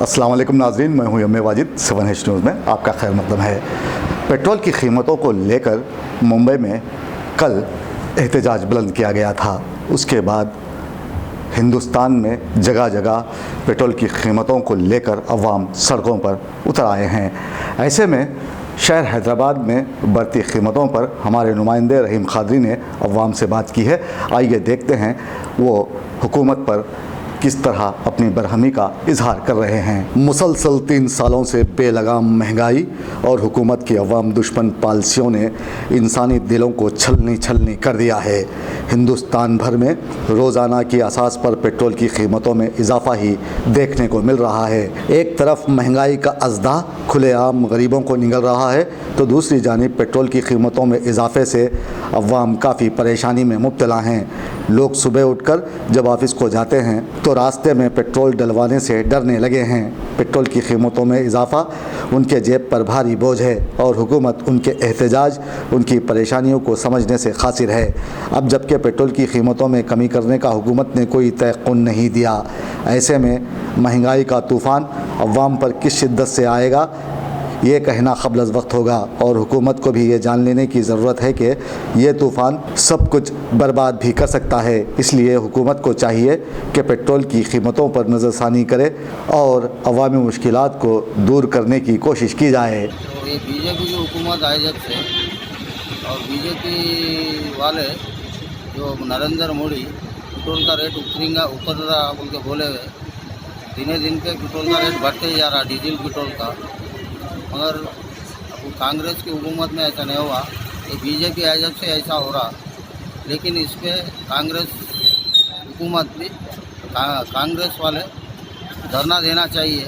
अस्सलाम वालेकुम नाज़रीन, मैं हूं यम्मे वाजिद। 7H न्यूज़ में आपका खैर मकदम है। पेट्रोल की कीमतों को लेकर मुंबई में कल एहतजाज बुलंद किया गया था। उसके बाद हिंदुस्तान में जगह जगह पेट्रोल की कीमतों को लेकर अवाम सड़कों पर उतर आए हैं। ऐसे में शहर हैदराबाद में बढ़ती कीमतों पर हमारे नुमाइंदे रहीम खादरी ने अवाम से बात की है। आइए देखते हैं वो हुकूमत पर किस तरह अपनी बरहमी का इजहार कर रहे हैं। मुसलसल 3 सालों से बेलगाम महंगाई और हुकूमत की अवाम दुश्मन पॉलिसियों ने इंसानी दिलों को छलनी कर दिया है। हिंदुस्तान भर में रोज़ाना की असास पर पेट्रोल की कीमतों में इजाफा ही देखने को मिल रहा है। एक तरफ महंगाई का अज़दा खुलेआम गरीबों को निगल रहा है, तो दूसरी जानिब पेट्रोल की कीमतों में इजाफे से अवाम काफ़ी परेशानी में मुब्तला हैं। लोग सुबह उठकर जब ऑफिस को जाते हैं तो रास्ते में पेट्रोल डलवाने से डरने लगे हैं। पेट्रोल की कीमतों में इजाफा उनके जेब पर भारी बोझ है और हुकूमत उनके एहतजाज, उनकी परेशानियों को समझने से कासिर है। अब जबकि पेट्रोल की कीमतों में कमी करने का हुकूमत ने कोई तयक़ुन नहीं दिया, ऐसे में महंगाई का तूफ़ान अवाम पर किस शिद्दत से आएगा ये कहना क़ब्ल अज़ वक्त होगा। और हुकूमत को भी ये जान लेने की ज़रूरत है कि ये तूफ़ान सब कुछ बर्बाद भी कर सकता है। इसलिए हुकूमत को चाहिए कि पेट्रोल की कीमतों पर नज़रसानी करे और अवामी मुश्किलात को दूर करने की कोशिश की जाए। ये बीजेपी की हुकूमत आई जब से, और बीजेपी वाले जो नरेंद्र मोदी पेट्रोल का रेट उतर रहा बोल के बोले हुए, दिने दिन पे पेट्रोल का रेट बढ़ते ही जा रहा, डीजल पेट्रोल का। मगर अब कांग्रेस की हुकूमत में ऐसा नहीं हुआ, ये बीजेपी आई जब से ऐसा हो रहा। लेकिन इस पर कांग्रेस हुकूमत भी कांग्रेस वाले धरना देना चाहिए।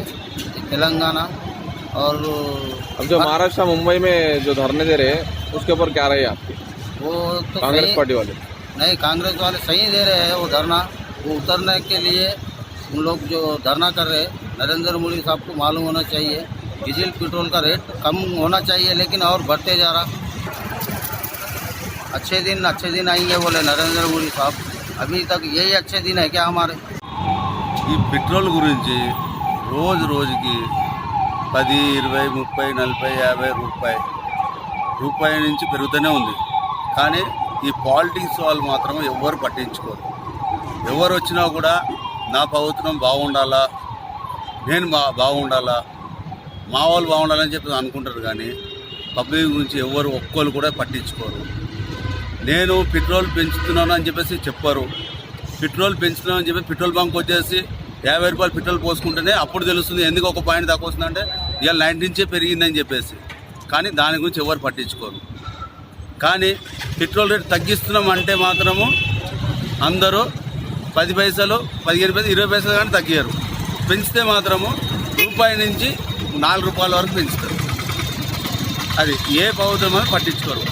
तेलंगाना और अब जो महाराष्ट्र मुंबई में जो धरने दे रहे हैं उसके ऊपर क्या रही है आपकी? वो तो कांग्रेस पार्टी वाले नहीं, कांग्रेस वाले सही दे रहे हैं वो धरना। वो उतरने के लिए उन लोग जो धरना कर रहे हैं, नरेंद्र मोदी साहब को मालूम होना चाहिए डीजल पेट्रोल का रेट कम होना चाहिए, लेकिन और बढ़ते जा रहा। अच्छे दिन आएंगे बोले नरेंद्र मोदी साहब, अभी तक यही अच्छे दिन है क्या हमारे? ఈ పెట్రోల్ గురించి రోజుకి 10, 20, 30, 40, 50 రూపాయి నుంచి పెరుగుతూనే ఉంది. కానీ ఈ పాలిటిక్స్ వాళ్ళు మాత్రం ఎవ్వరు పట్టించుకోరు. ఎవరు వచ్చినా కూడా నా ప్రభుత్వం బాగుండాలా, నేను బాగుండాలా, మా వాళ్ళు బాగుండాలని చెప్పి అనుకుంటారు. కానీ పబ్లిక్ గురించి ఎవరు ఒక్కరు కూడా పట్టించుకోరు. నేను పెట్రోల్ పెంచుతున్నాను అని చెప్పేసి చెప్పారు. పెట్రోల్ పెంచుతున్నాను అని చెప్పి పెట్రోల్ బంక్ వచ్చేసి 50 రూపాయలు పెట్రోల్ పోసుకుంటేనే అప్పుడు తెలుస్తుంది ఎందుకు ఒక పాయింట్ దాకా వస్తుందంటే ఇవాళ 90 నుంచే పెరిగిందని చెప్పేసి. కానీ దాని గురించి ఎవరు పట్టించుకోరు. కానీ పెట్రోల్ రేట్ తగ్గిస్తున్నాం అంటే మాత్రము అందరూ 10 పైసలు, 15 పైసలు, 20 పైసలు కానీ తగ్గారు. పెంచితే మాత్రము రూపాయి నుంచి 4 రూపాయల వరకు పెంచుతారు. అది ఏ ప్రభుత్వం అని పట్టించుకోరు.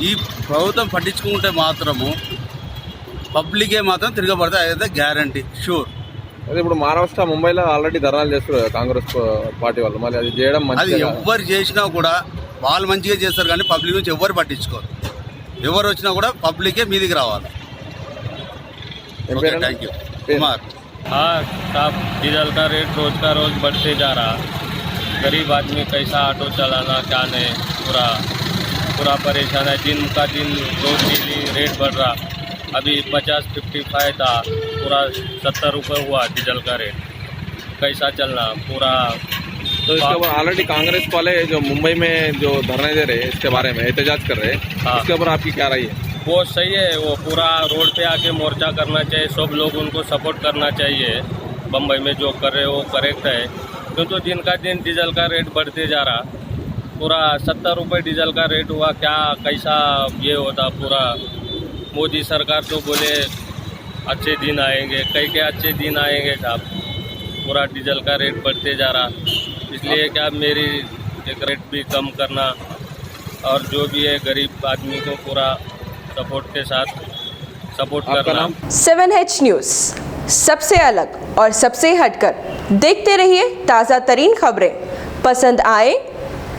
ఈ ప్రభుత్వం పట్టించుకుంటే మాత్రము పబ్లికే మాత్రం తిరగబడితే అదైతే గ్యారంటీ, షూర్. అదే ఇప్పుడు మహారాష్ట్ర ముంబైలో ఆల్రెడీ ధర్నాలు చేస్తారు కాంగ్రెస్ పార్టీ వాళ్ళు. మళ్ళీ అది చేయడం అది ఎవరు చేసినా కూడా వాళ్ళు మంచిగా చేస్తారు, కానీ పబ్లిక్ నుంచి ఎవరు పట్టించుకోరు. ఎవరు వచ్చినా కూడా పబ్లికే మీదికి రావాలి. Thank you Kumar. हाँ साहब, डीजल का रेट रोज का रोज बढ़ते जा रहा। गरीब आदमी कैसा ऑटो चलाना क्या नहीं, पूरा परेशान है। दिन का दिन रोज डेली रेट बढ़ रहा। अभी 50-55 था, पूरा 70 रुपये हुआ डीजल का रेट। कैसा चलना पूरा। तो इसके ऊपर ऑलरेडी कांग्रेस वाले जो मुंबई में जो धरने दे रहे हैं इसके बारे में एहतजाज कर रहे हैं, इसके ऊपर आपकी क्या राय है? वो सही है, वो पूरा रोड पे आके मोर्चा करना चाहिए। सब लोग उनको सपोर्ट करना चाहिए। बम्बई में जो कर रहे वो करेक्ट है, क्योंकि दिन का दिन डीजल का रेट बढ़ते जा रहा। पूरा 70 रुपये डीजल का रेट हुआ, क्या कैसा ये होता पूरा। मोदी सरकार तो बोले अच्छे दिन आएंगे, कई के अच्छे दिन आएंगे साहब। पूरा डीजल का रेट बढ़ते जा रहा, इसलिए क्या मेरी एक रेट भी कम करना, और जो भी है गरीब आदमी को पूरा सपोर्ट के साथ सपोर्ट करना। 7H न्यूज़, सबसे अलग और सबसे हटकर। देखते रहिए ताज़ा तरीन खबरें। पसंद आए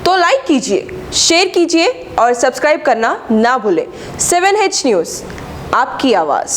तो लाइक कीजिए, शेयर कीजिए और सब्सक्राइब करना ना भूलें। 7H न्यूज़, आपकी आवाज़।